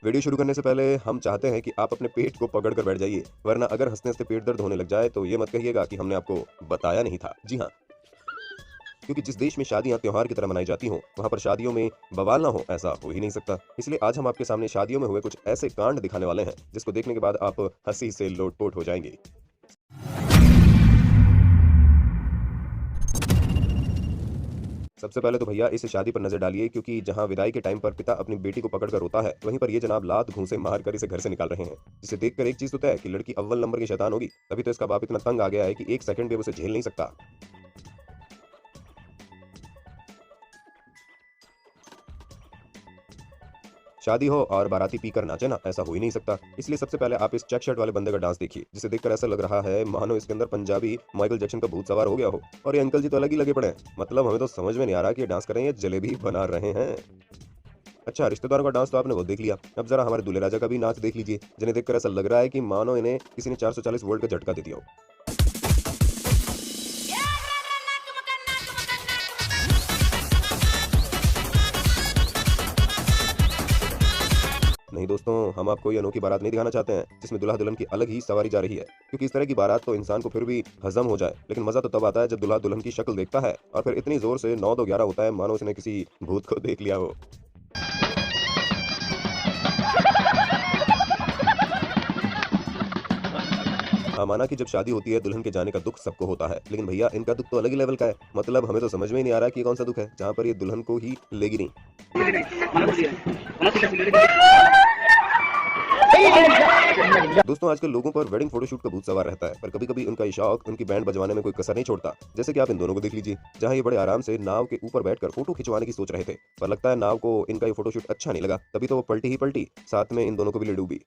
Video शुरू करने से पहले हम चाहते हैं कि आप अपने पेट को पकड़ कर बैठ जाइए, वरना अगर हंसने-हंसते पेट दर्द होने लग जाए तो ये मत कहिएगा कि हमने आपको बताया नहीं था। जी हाँ, क्योंकि जिस देश में शादियाँ त्योहार की तरह मनाई जाती हों, वहाँ पर शादियों में बवाल ना हो, ऐसा हो ही नहीं सकता। इसलिए आज हम आपके सामने शादियों में हुए कुछ ऐसे कांड दिखाने वाले हैं, जिसको देखने के बाद आप हँसी से लोटपोट हो जाएँगे। सबसे पहले तो भैया इस शादी पर नजर डालिए, क्योंकि जहां विदाई के टाइम पर पिता अपनी बेटी को पकड़कर रोता है, वहीं पर ये जनाब लात घूंसे मार कर इसे घर से निकाल रहे हैं। जिसे देखकर एक चीज तो तय है कि लड़की अव्वल नंबर की शैतान होगी, तभी तो इसका बाप इतना तंग आ गया है कि एक सेकंड भी अब उसे झेल नहीं सकता। शादी हो और बाराती पीकर नाचे ना, ऐसा हो ही नहीं सकता। इसलिए सबसे पहले आप इस चेक शर्ट वाले बंदे का डांस देखिए, जिसे देखकर ऐसा लग रहा है मानो इसके अंदर पंजाबी माइकल जैक्सन का भूत सवार हो गया हो। और ये अंकल जी तो अलग ही लगे पड़े हैं। मतलब हमें तो समझ में नहीं आ रहा कि ये डांस कर रहे हैं या जलेबी बना रहे हैं। अच्छा, रिश्तेदारों का डांस तो आपने वो देख लिया। अब जरा हमारे दूल्हे राजा का भी नाच देख लीजिए, जिन्हें देखकर ऐसा लग रहा है कि मानो इन्हें किसी ने 440 वोल्ट का झटका दे दिया हो। नहीं दोस्तों, हम आपको ये अनोखी बारात नहीं दिखाना चाहते हैं जिसमें दूल्हा दुल्हन की अलग ही सवारी जा रही है, क्योंकि इस तरह की बारात तो इंसान को फिर भी हजम हो जाए, लेकिन मजा तो तब आता है जब दूल्हा दुल्हन की शक्ल देखता है और फिर इतनी जोर से 9 2 11 होता है मानो उसने किसी भूत को देख लिया हो। हाँ, माना कि जब शादी होती है दुल्हन के जाने का दुख सबको होता है, लेकिन भैया इनका दुख तो अलग ही लेवल का है। मतलब हमें तो समझ में ही नहीं आ रहा कि ये कौन सा दुख है जहाँ पर ये दुल्हन को ही लेगी नहीं। दोस्तों, आजकल लोगों पर वेडिंग फोटोशूट का भूत सवार रहता है, पर कभी-कभी उनका ये शौक उनकी बैंड बजवाने में कोई कसर नहीं छोड़ता। जैसे कि आप इन दोनों को देख लीजिए, जहां ये बड़े आराम से नाव के ऊपर बैठकर फोटो खिंचवाने की सोच रहे थे, पर लगता है नाव को इनका ये फोटोशूट अच्छा नहीं लगा, तभी तो वो पलटी ही पलटी, साथ में इन दोनों को भी ले डूबी।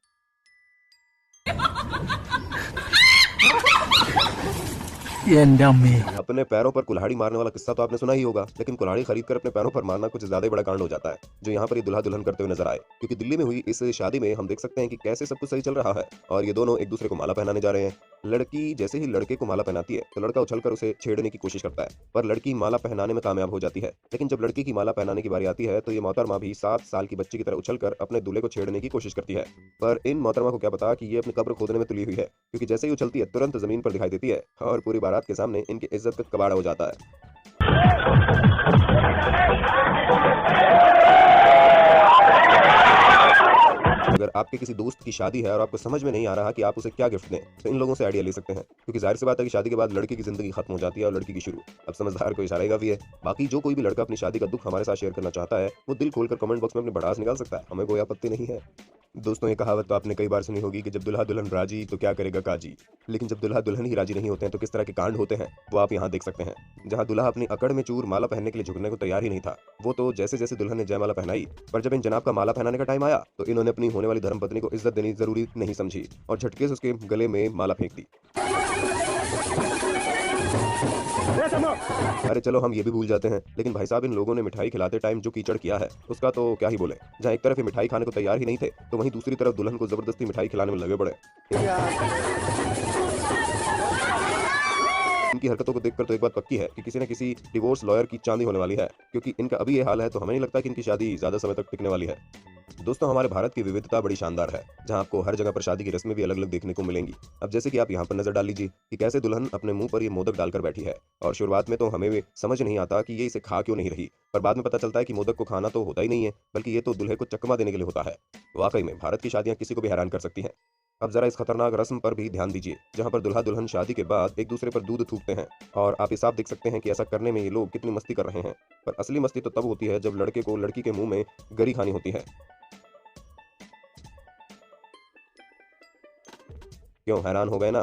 अपने पैरों पर कुल्हाड़ी मारने वाला किस्सा तो आपने सुना ही होगा, लेकिन कुल्हाड़ी खरीद कर अपने पैरों पर मारना कुछ ज्यादा ही बड़ा कांड हो जाता है, जो यहाँ पर ये दुल्हा दुल्हन करते हुए नजर आए। क्योंकि दिल्ली में हुई इस शादी में हम देख सकते हैं कि कैसे सब कुछ सही चल रहा है और ये दोनों एक दूसरे को माला पहनाने जा रहे हैं। लड़की जैसे ही लड़के को माला पहनाती है तो लड़का उछलकर उसे छेड़ने की कोशिश करता है, पर लड़की माला पहनाने में कामयाब हो जाती है। लेकिन जब लड़की की माला पहनाने की बारी आती है तो ये मोहतरमा भी 7 साल की बच्ची की तरह उछलकर अपने दूल्हे को छेड़ने की कोशिश करती है। पर इन मोहतरमा को क्या पता कि ये अपनी कब्र खोदने में तुली हुई है, क्योंकि जैसे ही उछलती है तुरंत जमीन पर दिखाई देती है और पूरी बारात के सामने इनकी इज्जत का कबाड़ा हो जाता है। अगर आपके किसी दोस्त की शादी है और आपको समझ में नहीं आ रहा कि आप उसे क्या गिफ्ट दें, तो इन लोगों से आइडिया ले सकते हैं, क्योंकि जाहिर सी बात है कि शादी के बाद लड़के की जिंदगी खत्म हो जाती है और लड़की की शुरू। अब समझदार को इशारा का भी है। बाकी जो कोई भी लड़का अपनी शादी का दुख हमारे साथ शेयर करना चाहता है, वो दिल खोलकर कमेंट बॉक्स में अपनी भड़ास निकाल सकता है, हमें कोई आपत्ति नहीं है। दोस्तों, ये कहावत तो आपने कई बार सुनी होगी कि जब दुल्हा दुल्हन राजी तो क्या करेगा काजी। लेकिन जब दुल्हा दुल्हन ही राजी नहीं होते हैं तो किस तरह के कांड होते हैं, वो आप यहाँ देख सकते हैं। जहाँ दुल्हा अपनी अकड़ में चूर माला पहनने के लिए झुकने को तैयार ही नहीं था, वो तो जैसे जैसे दुल्हन ने जयमाला पहनाई, पर जब इन जनाब का माला पहनाने का टाइम आया तो इन्होंने अपनी होने वाली धर्मपत्नी को इज्जत देनी जरूरी नहीं समझी और झटके से उसके गले में माला फेंक दी। अरे चलो हम ये भी भूल जाते हैं, लेकिन भाई साहब इन लोगों ने मिठाई खिलाते टाइम जो कीचड़ किया है उसका तो क्या ही बोले। जहाँ एक तरफ ये मिठाई खाने को तैयार ही नहीं थे, तो वहीं दूसरी तरफ दुल्हन को जबरदस्ती मिठाई खिलाने में लगे पड़े। इनकी हरकतों को देखकर तो एक बात पक्की है कि किसी न किसी डिवोर्स लॉयर की चांदी होने वाली है, क्योंकि इनका अभी ये हाल है तो हमें नहीं लगता कि इनकी शादी ज्यादा समय तक टिकने वाली है। दोस्तों, हमारे भारत की विविधता बड़ी शानदार है, जहां आपको हर जगह पर शादी की रस्में भी अलग अलग देखने को मिलेंगी। अब जैसे कि आप यहाँ पर नजर डाल लीजिए कि कैसे दुल्हन अपने मुंह पर ये मोदक डालकर बैठी है, और शुरुआत में तो हमें भी समझ नहीं आता कि ये इसे खा क्यों नहीं रही, पर बाद में पता चलता है कि मोदक को खाना तो होता ही नहीं है, बल्कि ये तो दूल्हे को चकमा देने के लिए होता है। वाकई में भारत की शादियां किसी को भी हैरान कर सकती हैं। अब जरा इस खतरनाक रस्म पर भी ध्यान दीजिए, जहां पर दुल्हा दुल्हन शादी के बाद एक दूसरे पर दूध थूकते हैं, और आप ये साफ देख सकते हैं कि ऐसा करने में ये लोग कितनी मस्ती कर रहे हैं। पर असली मस्ती तो तब होती है जब लड़के को लड़की के मुंह में गरी खानी होती है। क्यों हैरान हो गए ना?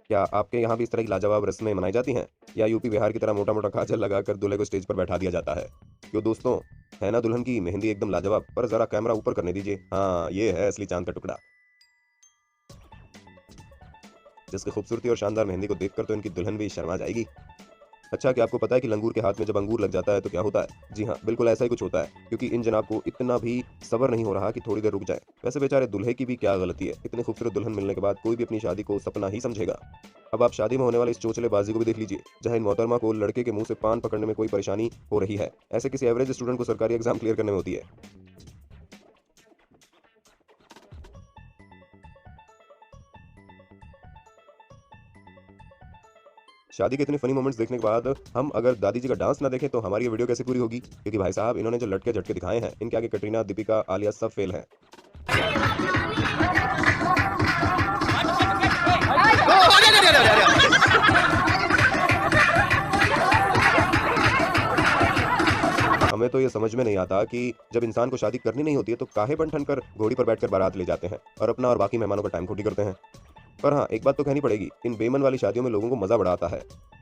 क्या आपके यहाँ भी इस तरह की लाजवाब रस्में मनाई जाती हैं, या यूपी बिहार की तरह मोटा मोटा काजल लगाकर दूल्हे को स्टेज पर बैठा दिया जाता है? क्यों दोस्तों, है ना दुल्हन की मेहंदी एकदम लाजवाब? पर जरा कैमरा ऊपर करने दीजिए। हाँ, ये है असली चांद का टुकड़ा, जिसकी खूबसूरती और शानदार मेहंदी को देखकर तो इनकी दुल्हन भी शर्मा जाएगी। अच्छा, क्या आपको पता है कि लंगूर के हाथ में जब अंगूर लग जाता है तो क्या होता है? जी हाँ, बिल्कुल ऐसा ही कुछ होता है, क्योंकि इन जनाब को इतना भी सब्र नहीं हो रहा कि थोड़ी देर रुक जाए। वैसे बेचारे दूल्हे की भी क्या गलती है, इतनी खूबसूरत दुल्हन मिलने के बाद कोई भी अपनी शादी को सपना ही समझेगा। अब आप शादी में होने वाले इस चोचलेबाजी को भी देख लीजिए, जहां इन मोहतरमा को लड़के के मुंह से पान पकड़ने में कोई परेशानी हो रही है, ऐसे किसी एवरेज स्टूडेंट को सरकारी एग्जाम क्लियर करने में होती है। शादी के इतने फनी मोमेंट्स देखने के बाद हम अगर दादी जी का डांस ना देखें तो हमारी ये वीडियो कैसे पूरी होगी, क्योंकि भाई साहब इन्होंने जो लटके झटके दिखाए हैं इनके आगे कटरीना, दीपिका, आलिया सब फेल हैं। हमें तो ये समझ में नहीं आता कि जब इंसान को शादी करनी नहीं होती है तो काहे बन ठन कर घोड़ी पर बैठकर बारात ले जाते हैं और अपना और बाकी मेहमानों का टाइम खोटी करते हैं। पर हाँ, एक बात तो कहनी पड़ेगी, इन बेमन वाली शादियों में लोगों को मजा बड़ा आता है।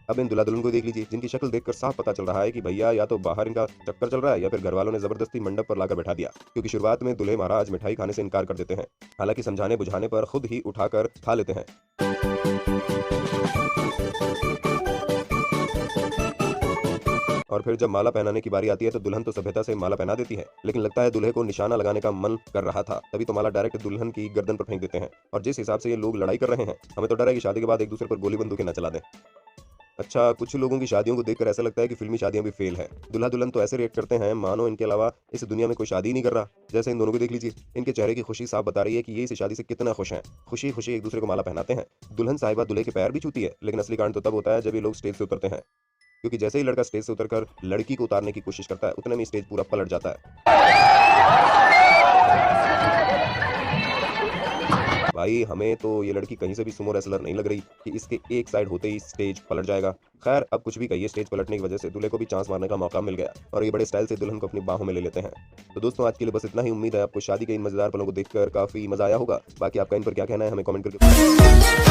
अब इन दूल्हा दुल्हन को देख लीजिए, जिनकी शक्ल देखकर साफ पता चल रहा है कि भैया या तो बाहर इनका चक्कर चल रहा है या फिर घर वालों ने जबरदस्ती मंडप पर लाकर बैठा दिया, क्योंकि शुरुआत में दूल्हे महाराज मिठाई खाने से इनकार कर देते हैं, हालांकि समझाने बुझाने पर खुद ही उठाकर खा लेते हैं। और फिर जब माला पहनाने की बारी आती है तो दुल्हन तो सभ्यता से माला पहना देती है, लेकिन लगता है दूल्हे को निशाना लगाने का मन कर रहा था, तभी तो माला डायरेक्ट दुल्हन की गर्दन पर फेंक देते हैं। और जिस हिसाब से ये लोग लड़ाई कर रहे हैं, हमें तो डर है कि शादी के बाद एक दूसरे पर गोली बंदूकें न चला दें। अच्छा, कुछ लोगों की शादियों को देखकर ऐसा लगता है कि फिल्मी शादियां भी फेल है। दूल्हा दुल्हन तो ऐसे रिएक्ट करते हैं मानो इनके अलावा इस दुनिया में कोई शादी ही नहीं कर रहा। जैसे इन दोनों को देख लीजिए, इनके चेहरे की खुशी साफ बता रही है कि ये इस शादी से कितना खुश हैं। खुशी खुशी एक दूसरे को माला पहनाते हैं। दुल्हन साहिबा दूल्हे के पैर भी छूती है, लेकिन असली कांड तो तब होता है जब ये लोग स्टेज से उतरते हैं, क्योंकि जैसे ही लड़का स्टेज से उतरकर लड़की को उतारने की कोशिश करता है, उतने में स्टेज पूरा पलट जाता है। भाई, हमें तो ये लड़की कहीं से भी सुमो रेसलर नहीं लग रही कि इसके एक साइड होते ही स्टेज पलट जाएगा। खैर, अब कुछ भी कहिए, स्टेज पलटने की वजह से दूल्हे को भी चांस मारने का मौका मिल गया और ये बड़े स्टाइल से दुल्हन को अपनी बाहों में ले लेते हैं। तो दोस्तों, आज के लिए बस इतना ही। उम्मीद है आपको शादी के इन मजेदार पलों को देखकर काफी मजा आया होगा। बाकी आपका इन पर क्या कहना है हमें कमेंट करके